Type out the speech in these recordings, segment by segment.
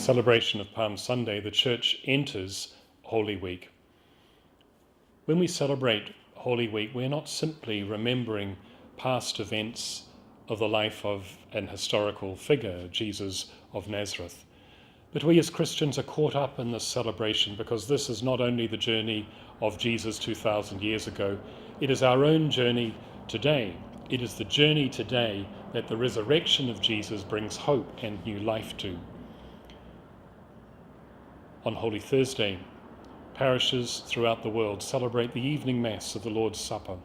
celebration of Palm Sunday, the Church enters Holy Week. When we celebrate Holy Week, we're not simply remembering past events of the life of an historical figure, Jesus of Nazareth, but we as Christians are caught up in this celebration because this is not only the journey of Jesus 2,000 years ago, it is our own journey today. It is the journey today that the resurrection of Jesus brings hope and new life to. On Holy Thursday, parishes throughout the world celebrate the evening Mass of the Lord's Supper,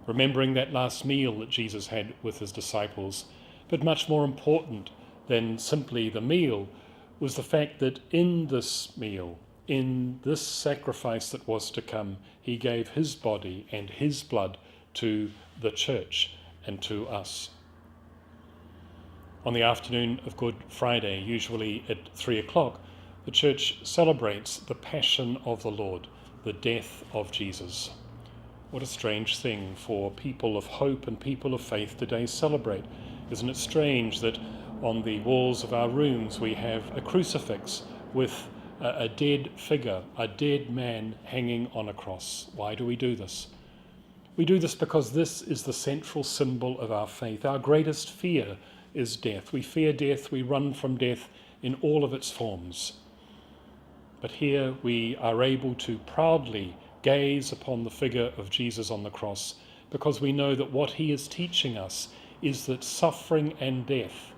remembering that last meal that Jesus had with his disciples. But much more important than simply the meal was the fact that in this meal, in this sacrifice that was to come, he gave his body and his blood to the Church and to us. On the afternoon of Good Friday, usually at 3 o'clock, the Church celebrates the Passion of the Lord, the death of Jesus. What a strange thing for people of hope and people of faith today celebrate. Isn't it strange that on the walls of our rooms we have a crucifix with a dead figure, a dead man hanging on a cross? Why do we do this? We do this because this is the central symbol of our faith. Our greatest fear is death. We fear death, we run from death in all of its forms. But here we are able to proudly gaze upon the figure of Jesus on the cross because we know that what he is teaching us is that suffering and death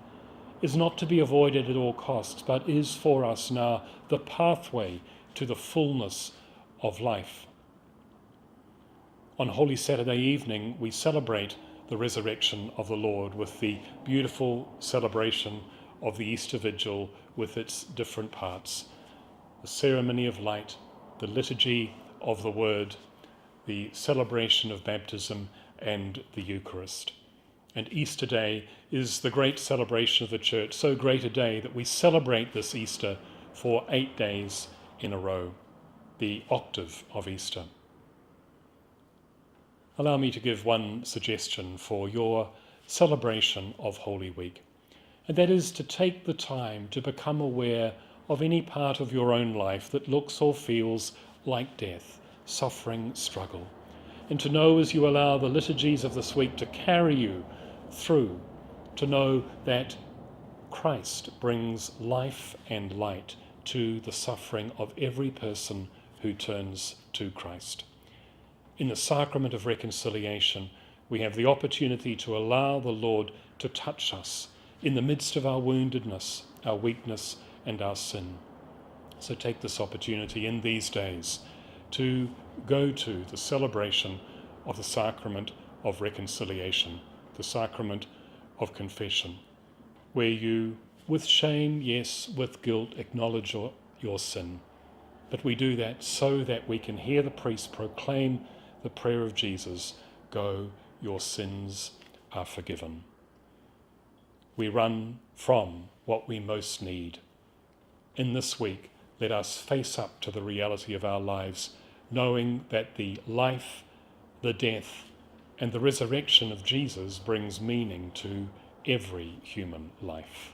is not to be avoided at all costs, but is for us now the pathway to the fullness of life. On Holy Saturday evening, we celebrate the resurrection of the Lord with the beautiful celebration of the Easter Vigil with its different parts. The ceremony of light, the liturgy of the word, the celebration of baptism and the Eucharist. And Easter Day is the great celebration of the Church, so great a day that we celebrate this Easter for 8 days in a row, the octave of Easter. Allow me to give one suggestion for your celebration of Holy Week, and that is to take the time to become aware of any part of your own life that looks or feels like death, suffering, struggle, and to know as you allow the liturgies of this week to carry you through, to know that Christ brings life and light to the suffering of every person who turns to Christ. In the sacrament of reconciliation, we have the opportunity to allow the Lord to touch us in the midst of our woundedness, our weakness, and our sin. So take this opportunity in these days to go to the celebration of the sacrament of reconciliation, the sacrament of confession, where you, with shame, yes, with guilt, acknowledge your sin. But we do that so that we can hear the priest proclaim the prayer of Jesus, "Go, your sins are forgiven." We run from what we most need. In this week, let us face up to the reality of our lives, knowing that the life, the death, and the resurrection of Jesus brings meaning to every human life.